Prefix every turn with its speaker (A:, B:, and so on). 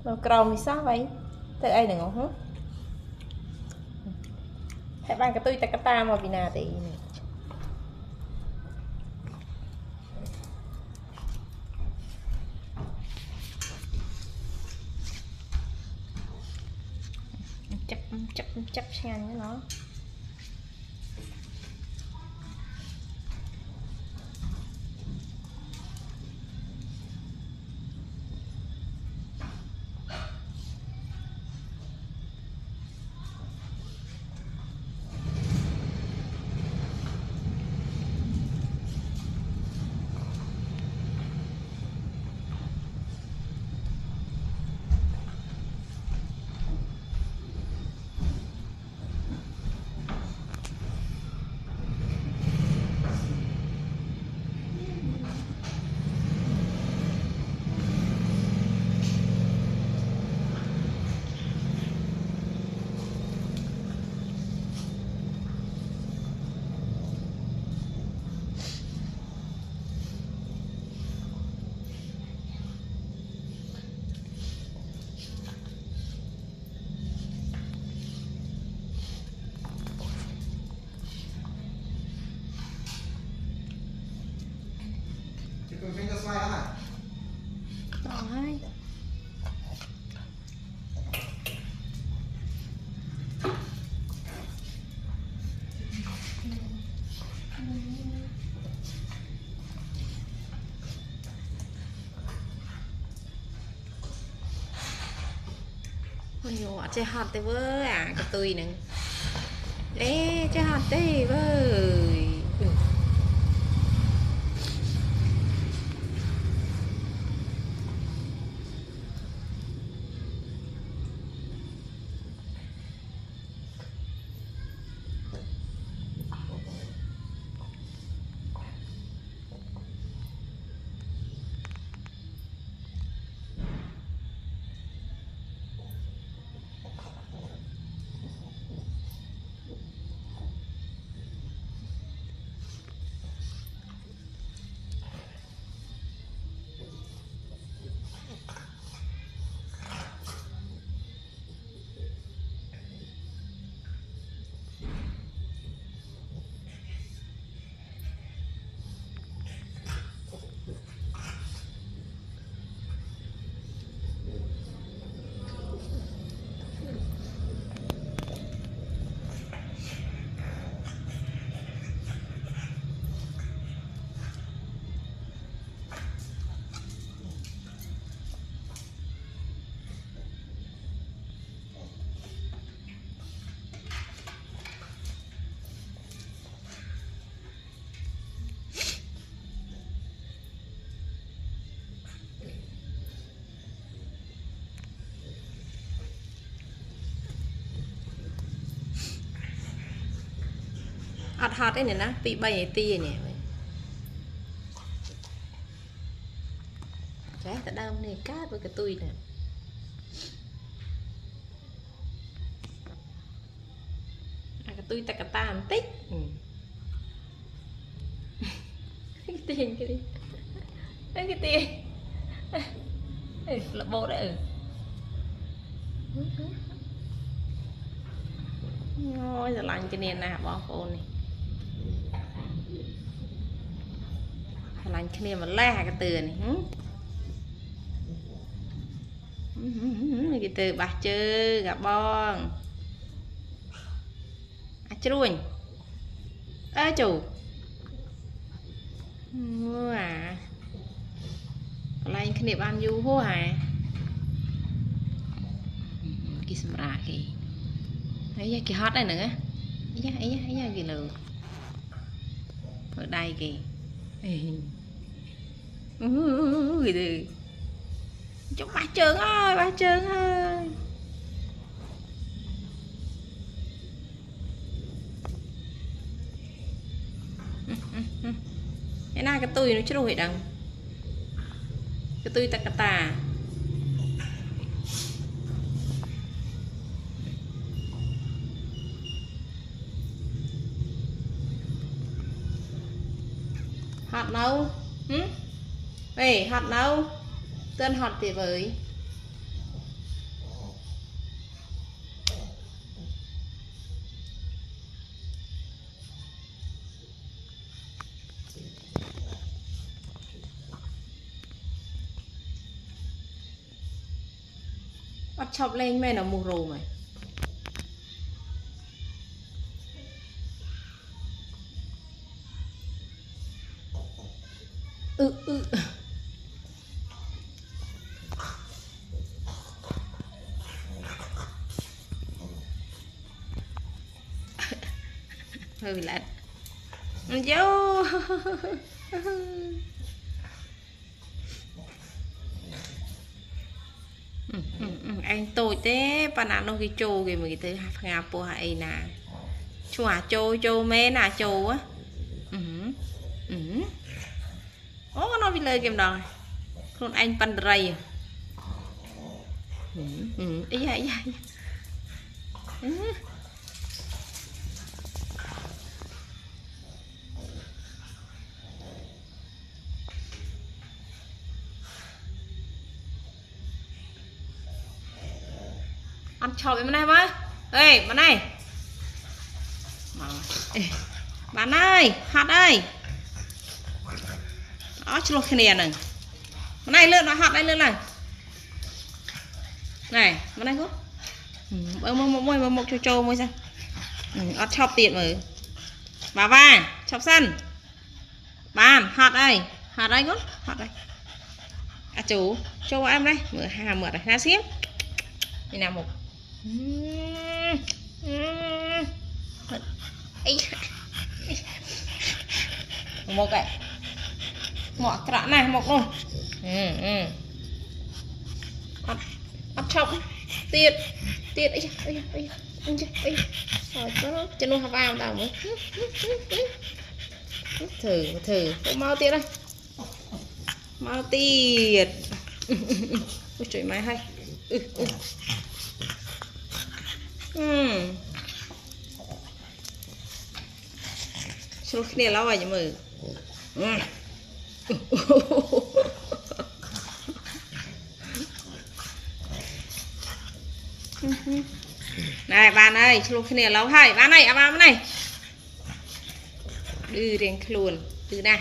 A: Nó còng thì sao vậy? Thế ai đừng không? Hãy bạn cái tôi ta cái ta mà vì nào thì chấp sang với nó.
B: Mình cho xoay hả?
A: Rồi. Nhiều chơi hot tới với cái tôi nè. Đấy chơi hot tới với. Hot đấy nè, bị bay tia nè. Cái ta đau này cát với cái tôi nè. Cái tôi ta cái ta một tích. Cái tiền cái đi. Cái tiền. Là bố đấy. Ôi giờ lạnh cái nền nào bỏ phone này. Lạnh cái nền mà la cái từ này. Cái từ bạc chư gặp bon. Chuồn. Ê chủ. À. Lạnh cái nền ăn du hô hả? Cái sầm rạ kì. Ấy cái hot này nữa. Ấy gì lừ. Ở đây kì. Cái gì. Chúc bà Trương ơi, cái này cái tôi nó chứ đâu phải đằng. Cái tôi ta tà. Hot đâu? Ê, hot đâu? Tên hot thì với bắt chọc lên mẹ nó mù rù mày hơi lạnh vô anh tôi thế bà nào nó cái trâu kì mà cái thứ ngà po hay nè chua trâu mê nè trâu á ô nó bị lời kìm đòi con anh pan rầy ý da ăn chọc bên này với ê bạn này bạn ơi hạt ơi đó cho cái này này bạn này lượn nó hạt đây lượn này này bạn này có một trâu mới xem ăn chọc tiền rồi bà va chọc sân bàn hạt đây có hạt đây à chú cho em đây mở hà mở đây ra xiêm đây nào một một cái ngọ trạ này một luôn ấp trọng tiệt ấy rồi cho nó vào tao mới thử mau tiệt đây mau tiệt ôi trời mày hay cho cái này lâu rồi nhưng mà này bạn ơi cho cái này lâu hay bạn này à bạn này đưa đến luôn từ này